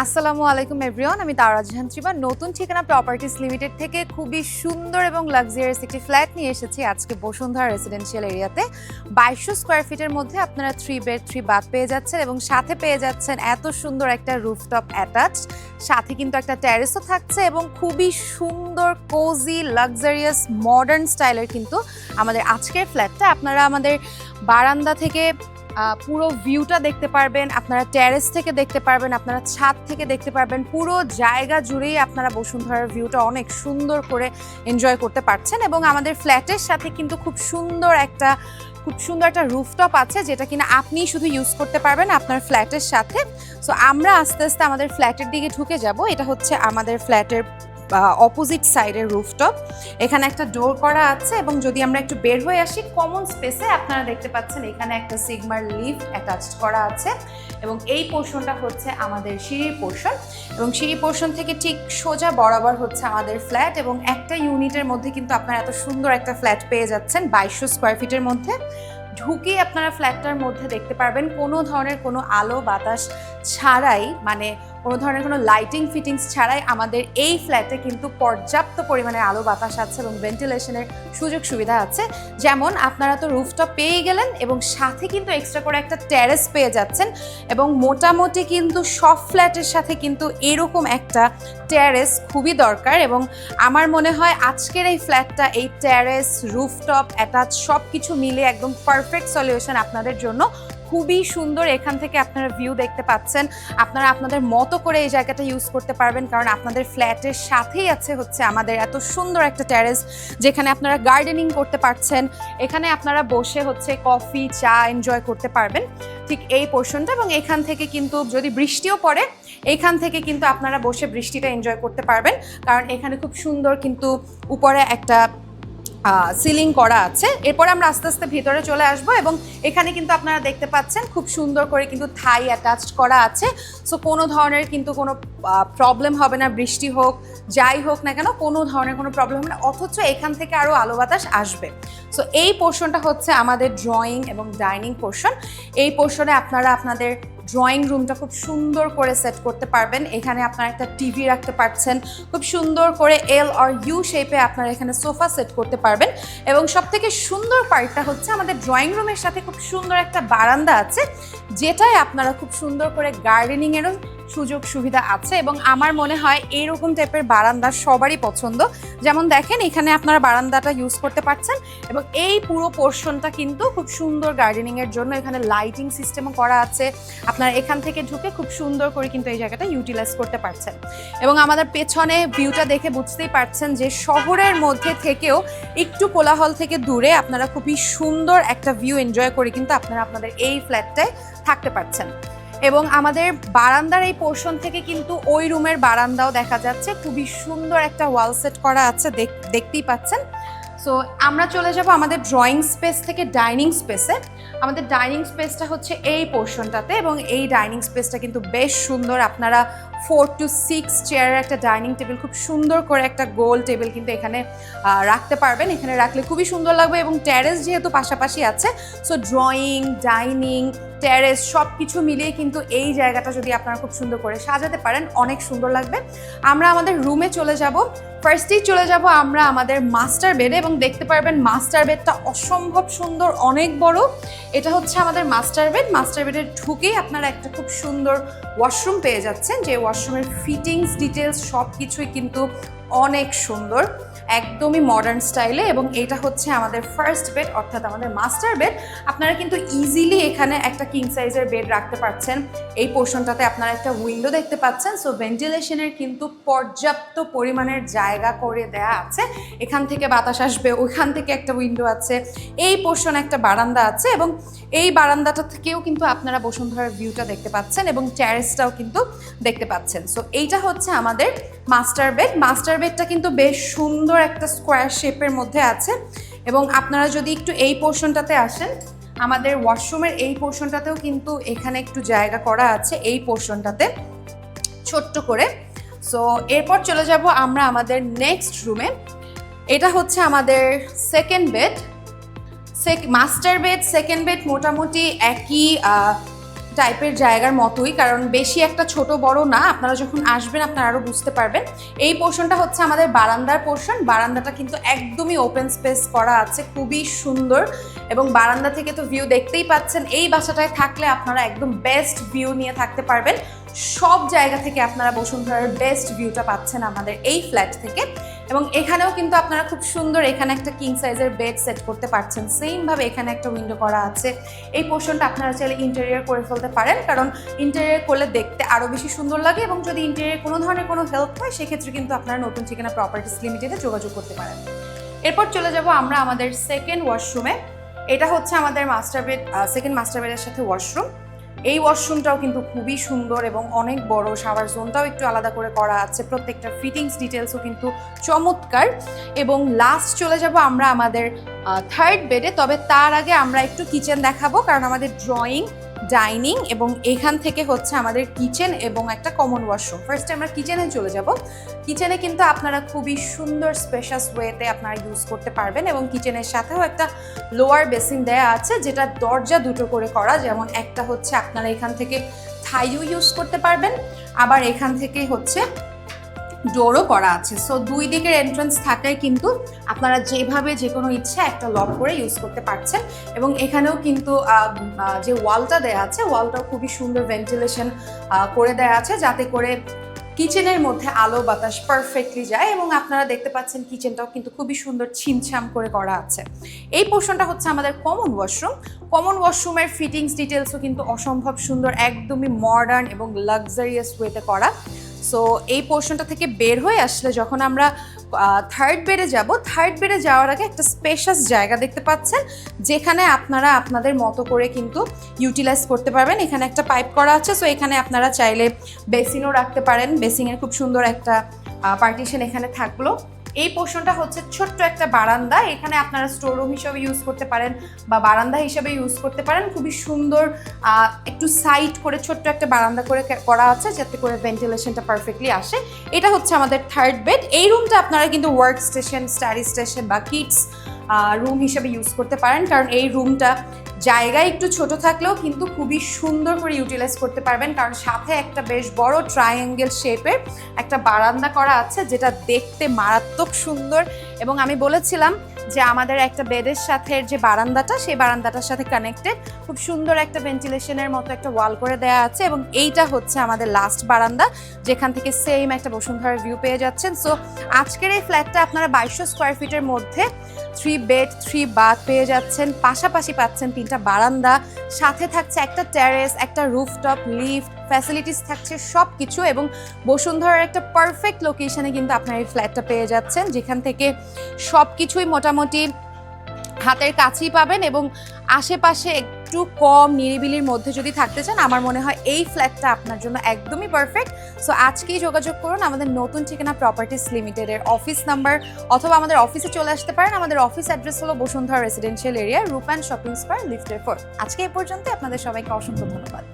আসসালামু আলাইকুম এভরিওয়ান, আমি তারা জাহান ত্রিবা নতুন ঠিকানা প্রপার্টিজ লিমিটেড থেকে খুবই সুন্দর এবং লাক্সারিয়াস একটি ফ্ল্যাট নিয়ে এসেছি আজকে বসুন্ধরা রেসিডেন্সিয়াল এরিয়াতে। 2200 স্কোয়ার ফিটের মধ্যে আপনারা 3 বেড 3 বাথ পেয়ে যাচ্ছেন এবং সাথে পেয়ে যাচ্ছেন এত সুন্দর একটা রুফটপ অ্যাটাচ, সাথে কিন্তু একটা টেরেসও থাকছে এবং খুবই সুন্দর কোজি লাক্সারিয়াস মডার্ন স্টাইলের কিন্তু আমাদের আজকের ফ্ল্যাটটা। আপনারা আমাদের বারান্দা থেকে পুরো ভিউটা দেখতে পারবেন, আপনারা টেরেস থেকে দেখতে পারবেন, আপনারা ছাদ থেকে দেখতে পারবেন, পুরো জায়গা জুড়েই আপনারা বসুন্ধরার ভিউটা অনেক সুন্দর করে এনজয় করতে পারছেন। এবং আমাদের ফ্ল্যাটের সাথে কিন্তু খুব সুন্দর একটা রুফটপ আছে যেটা কিনা আপনি শুধু ইউজ করতে পারবেন আপনার ফ্ল্যাটের সাথে। সো আমরা আস্তে আস্তে আমাদের ফ্ল্যাটের দিকে ঢুকে যাব। এটা হচ্ছে আমাদের ফ্ল্যাটের অপোজিট সাইডের রুফটপ। এখানে একটা ডোর করা আছে এবং যদি আমরা একটু বের হয়ে আসি কমন স্পেসে আপনারা দেখতে পাচ্ছেন এখানে একটা সিগমার লিফট অ্যাটাচড করা আছে এবং এই পোর্শনটা হচ্ছে আমাদের সিঁড়ির পোর্শন এবং সিঁড়ি পোর্শন থেকে ঠিক সোজা বরাবর হচ্ছে আমাদের ফ্ল্যাট এবং একটা ইউনিটের মধ্যে কিন্তু আপনারা এত সুন্দর একটা ফ্ল্যাট পেয়ে যাচ্ছেন 2200 স্কোয়ার ফিটের মধ্যে। ঢুকেই আপনারা ফ্ল্যাটটার মধ্যে দেখতে পারবেন কোনো ধরনের কোনো আলো বাতাস ছাড়াই, মানে কোনো ধরনের কোনো লাইটিং ফিটিংস ছাড়াই আমাদের এই ফ্ল্যাটে কিন্তু পর্যাপ্ত পরিমাণে আলো বাতাস আছে এবং ভেন্টিলেশনের সুযোগ সুবিধা আছে। যেমন আপনারা তো রুফটপ পেয়ে গেলেন এবং সাথে কিন্তু এক্সট্রা করে একটা টেরেস পেয়ে যাচ্ছেন এবং মোটামুটি কিন্তু সব ফ্ল্যাটের সাথে কিন্তু এরকম একটা টেরেস খুবই দরকার এবং আমার মনে হয় আজকের এই ফ্ল্যাটটা এই টেরেস রুফটপ অ্যাটাচ সব কিছু মিলে একদম পারফেক্ট সলিউশন আপনাদের জন্য। খুবই সুন্দর, এখান থেকে আপনারা ভিউ দেখতে পাচ্ছেন, আপনারা আপনাদের মতো করে এই জায়গাটা ইউজ করতে পারবেন কারণ আপনাদের ফ্ল্যাটের সাথেই আছে হচ্ছে আমাদের এত সুন্দর একটা টেরেস যেখানে আপনারা গার্ডেনিং করতে পারছেন। এখানে আপনারা বসে হচ্ছে কফি চা এনজয় করতে পারবেন ঠিক এই পোর্শনটা এবং এখান থেকে কিন্তু যদি বৃষ্টিও পড়ে এখান থেকে কিন্তু আপনারা বসে বৃষ্টিটা এনজয় করতে পারবেন কারণ এখানে খুব সুন্দর কিন্তু উপরে একটা সিলিং করা আছে। এরপরে আমরা আস্তে আস্তে ভিতরে চলে আসবো এবং এখানে কিন্তু আপনারা দেখতে পাচ্ছেন খুব সুন্দর করে কিন্তু থাই অ্যাটাচড করা আছে। সো কোনো ধরনের কিন্তু কোনো প্রবলেম হবে না, বৃষ্টি হোক যাই হোক না কেন কোনো ধরনের কোনো প্রবলেম হবে না, অথচ এখান থেকে আরও আলো বাতাস আসবে। সো এই পোর্শনটা হচ্ছে আমাদের ড্রয়িং এবং ডাইনিং পোর্শন। এই পোর্শনে আপনারা আপনাদের ড্রয়িং রুমটা খুব সুন্দর করে সেট করতে পারবেন। এখানে আপনারা একটা টিভি রাখতে পারছেন, খুব সুন্দর করে এল আর ইউ শেপে আপনারা এখানে সোফা সেট করতে পারবেন এবং সবথেকে সুন্দর পার্টটা হচ্ছে আমাদের ড্রয়িং রুমের সাথে খুব সুন্দর একটা বারান্দা আছে যেটাই আপনারা খুব সুন্দর করে গার্ডেনিংয়েরও সুযোগ সুবিধা আছে এবং আমার মনে হয় এইরকম টাইপের বারান্দা সবারই পছন্দ। যেমন দেখেন এখানে আপনারা বারান্দাটা ইউজ করতে পারছেন এবং এই পুরো পোর্শনটা কিন্তু খুব সুন্দর গার্ডেনিংয়ের জন্য এখানে লাইটিং সিস্টেমও করা আছে। আপনারা এখান থেকে ঢুকে খুব সুন্দর করে কিন্তু এই জায়গাটা ইউটিলাইজ করতে পারছেন এবং আমাদের পেছনে ভিউটা দেখে বুঝতেই পারছেন যে শহরের মধ্যে থেকেও একটু কোলাহল থেকে দূরে আপনারা খুবই সুন্দর একটা ভিউ এনজয় করে কিন্তু আপনারা আপনাদের এই ফ্ল্যাটটায় থাকতে পারছেন। এবং আমাদের বারান্দার এই পোর্শন থেকে কিন্তু ওই রুমের বারান্দাও দেখা যাচ্ছে, খুবই সুন্দর একটা ওয়াল সেট করা আছে দেখতেই পাচ্ছেন। সো আমরা চলে যাব আমাদের ড্রয়িং স্পেস থেকে ডাইনিং স্পেসে। আমাদের ডাইনিং স্পেসটা হচ্ছে এই পোর্শনটাতে এবং এই ডাইনিং স্পেসটা কিন্তু বেশ সুন্দর। আপনারা 4 to 6 চেয়ারের একটা ডাইনিং টেবিল, খুব সুন্দর করে একটা গোল টেবিল কিন্তু এখানে রাখতে পারবেন। এখানে রাখলে খুবই সুন্দর লাগবে এবং টেরেস যেহেতু পাশাপাশি আছে সো ড্রয়িং ডাইনিং টেরেস সব কিছু মিলিয়ে কিন্তু এই জায়গাটা যদি আপনারা খুব সুন্দর করে সাজাতে পারেন অনেক সুন্দর লাগবে। আমরা আমাদের রুমে চলে যাব। ফার্স্টেই চলে যাব আমরা আমাদের মাস্টার বেডে এবং দেখতে পারবেন মাস্টার বেডটা অসম্ভব সুন্দর, অনেক বড়। এটা হচ্ছে আমাদের মাস্টার বেড। মাস্টার বেডে ঢুকেই আপনারা একটা খুব সুন্দর ওয়াশরুম পেয়ে যাচ্ছেন যে ওয়াশরুমের ফিটিংস ডিটেলস সব কিছুই কিন্তু অনেক সুন্দর, একদমই মডার্ন স্টাইলে এবং এটা হচ্ছে আমাদের ফার্স্ট বেড অর্থাৎ আমাদের মাস্টার বেড। আপনারা কিন্তু ইজিলি এখানে একটা কিং সাইজের বেড রাখতে পারছেন। এই পোর্শনটাতে আপনারা একটা উইন্ডো দেখতে পাচ্ছেন, সো ভেন্টিলেশনের কিন্তু পর্যাপ্ত পরিমাণের জায়গা করে দেয়া আছে। এখান থেকে বাতাস আসবে, ওইখান থেকে একটা উইন্ডো আছে, এই পোর্শনে একটা বারান্দা আছে এবং এই বারান্দাটা থেকেও কিন্তু আপনারা বসুন্ধরার ভিউটা দেখতে পাচ্ছেন এবং টেরেসটাও কিন্তু দেখতে পাচ্ছেন। সো এইটা হচ্ছে আমাদের মাস্টার বেড। মাস্টার বেডটা কিন্তু বেশ সুন্দর একটা স্কোয়ার শেপের মধ্যে আছে এবং আপনারা যদি একটু এই পোর্শনটাতে আসেন আমাদের ওয়াশরুমের এই পোর্শনটাতেও কিন্তু এখানে একটু জায়গা করা আছে এই পোর্শনটাতে ছোট্ট করে। সো এরপর চলে যাব আমরা আমাদের নেক্সট রুমে। এটা হচ্ছে আমাদের second bed. Master bed second bed মোটামুটি একই টাইপের জায়গার মতোই, কারণ বেশি একটা ছোট বড় না। আপনারা যখন আসবেন আপনারা আরও বুঝতে পারবেন। এই পোর্শনটা হচ্ছে আমাদের বারান্দার পোর্শন। বারান্দাটা কিন্তু একদমই ওপেন স্পেস করা আছে, খুবই সুন্দর। এবং বারান্দা থেকে তো ভিউ দেখতেই পাচ্ছেন। এই বাসাটায় থাকলে আপনারা একদম বেস্ট ভিউ নিয়ে থাকতে পারবেন। সব জায়গা থেকে আপনারা বসুন্ধরার বেস্ট ভিউটা পাচ্ছেন আমাদের এই ফ্ল্যাট থেকে। এবং এখানেও কিন্তু আপনারা খুব সুন্দর এখানে একটা কিং সাইজের বেড সেট করতে পারছেন। সেমভাবে এখানে একটা উইন্ডো করা আছে। এই পোর্শনটা আপনারা চাইলে ইন্টেরিয়র করে ফেলতে পারেন, কারণ ইন্টেরিয়র করলে দেখতে আরও বেশি সুন্দর লাগে। এবং যদি ইন্টেরিয়র কোনো ধরনের কোনো হেল্প হয় সেক্ষেত্রে কিন্তু আপনারা নতুন ঠিকানা প্রপার্টিস লিমিটেডে যোগাযোগ করতে পারেন। এরপর চলে যাব আমরা আমাদের সেকেন্ড ওয়াশরুমে। এটা হচ্ছে আমাদের মাস্টার বেড, সেকেন্ড মাস্টার বেডের সাথে ওয়াশরুম। এই ওয়াশরুমটাও কিন্তু খুবই সুন্দর এবং অনেক বড়। শাওয়ার জোনটাও একটু আলাদা করে করা আছে। প্রত্যেকটা ফিটিংস ডিটেলসও কিন্তু চমৎকার। এবং লাস্ট চলে যাব আমরা আমাদের থার্ড বেডে। তবে তার আগে আমরা একটু কিচেন দেখাবো, কারণ আমাদের ড্রয়িং, ডাইনিং এবং এখান থেকে হচ্ছে আমাদের কিচেন এবং একটা কমন ওয়াশরুম। ফার্স্টে আমরা কিচেনে চলে যাব। কিচেনে কিন্তু আপনারা খুবই সুন্দর স্পেশাস ওয়েতে আপনারা ইউজ করতে পারবেন। এবং কিচেনের সাথেও একটা লোয়ার বেসিন দেয়া আছে, যেটা দরজা দুটো করে করা। যেমন একটা হচ্ছে আপনারা এখান থেকে থাইও ইউজ করতে পারবেন, আবার এখান থেকে হচ্ছে ডোরও করা আছে। সো দুই দিকের এন্ট্রান্স থাকায় কিন্তু আপনারা যেভাবে যে কোনো ইচ্ছা একটা লক করে ইউজ করতে পারছেন। এবং এখানেও কিন্তু যে ওয়ালটা দেয়া আছে, ওয়ালটাও খুবই সুন্দর ভেন্টিলেশন করে দেয়া আছে, যাতে করে কিচেনের মধ্যে আলো বাতাস পারফেক্টলি যায়। এবং আপনারা দেখতে পাচ্ছেন কিচেনটাও কিন্তু খুবই সুন্দর ছিমছাম করে করা আছে। এই পোর্শনটা হচ্ছে আমাদের কমন ওয়াশরুম। কমন ওয়াশরুমের ফিটিংস ডিটেলসও কিন্তু অসম্ভব সুন্দর, একদমই মডার্ন এবং লাক্সারিয়াস ওয়েতে করা। সো এই পোর্শনটা থেকে বের হয়ে আসলে যখন আমরা থার্ড বেডে যাব, থার্ড বেডে যাওয়ার আগে একটা স্পেশাস জায়গা দেখতে পাচ্ছেন, যেখানে আপনারা আপনাদের মতো করে কিন্তু ইউটিলাইজ করতে পারবেন। এখানে একটা পাইপ করা আছে। সো এখানে আপনারা চাইলে বেসিনও রাখতে পারেন। বেসিনের খুব সুন্দর একটা পার্টিশন এখানে থাকলো। এই পোর্শনটা হচ্ছে ছোট্ট একটা বারান্দা। এখানে আপনারা স্টোর রুম হিসেবে ইউজ করতে পারেন বা বারান্দা হিসেবে ইউজ করতে পারেন। খুবই সুন্দর একটু সাইড করে ছোট্ট একটা বারান্দা করে করা আছে, যাতে করে ভেন্টিলেশনটা পারফেক্টলি আসে। এটা হচ্ছে আমাদের থার্ড বেড। এই রুমটা আপনারা কিন্তু ওয়ার্ক স্টেশন, স্টাডি স্টেশন বা কিডস রুম হিসেবে ইউজ করতে পারেন, কারণ এই রুমটা জায়গায় একটু ছোট থাকলেও কিন্তু খুবই সুন্দর করে ইউটিলাইজ করতে পারবেন, কারণ সাথে একটা বেশ বড় ট্রায়াঙ্গেল শেপের একটা বারান্দা করা আছে, যেটা দেখতে মারাত্মক সুন্দর। এবং আমি বলেছিলাম যে আমাদের একটা বেডের সাথে যে বারান্দাটা, সেই বারান্দাটার সাথে কানেক্টেড খুব সুন্দর একটা ভেন্টিলেশনের মতো একটা ওয়াল করে দেওয়া আছে। এবং এইটা হচ্ছে আমাদের লাস্ট বারান্দা, যেখান থেকে সেম একটা বসুন্ধরার ভিউ পেয়ে যাচ্ছেন। সো আজকের এই ফ্ল্যাটটা আপনারা 2200 স্কোয়ার ফিটের মধ্যে 3 বেড 3 বাথ পেয়ে যাচ্ছেন। পাশাপাশি পাচ্ছেন 3টা বারান্দা, সাথে থাকছে একটা টেরেস, একটা রুফটপ, লিফট ফ্যাসিলিটিস থাকছে সব কিছু। এবং বসুন্ধরার একটা পারফেক্ট লোকেশনে কিন্তু আপনার এই ফ্ল্যাটটা পেয়ে যাচ্ছেন, যেখান থেকে সব কিছুই মোটামুটি হাতের কাছেই পাবেন। এবং আশেপাশে একটু কম নিরিবিলির মধ্যে যদি থাকতে চান, আমার মনে হয় এই ফ্ল্যাটটা আপনার জন্য একদমই পারফেক্ট। সো আজকেই যোগাযোগ করুন আমাদের নতুন ঠিকানা প্রপার্টিস লিমিটেডের অফিস নাম্বার, অথবা আমাদের অফিসে চলে আসতে পারেন। আমাদের অফিস অ্যাড্রেস হলো Bashundhara residential area, Rupan shopping square, লিফটের 4। আজকে এই পর্যন্ত। আপনাদের সবাইকে অসংখ্য ধন্যবাদ।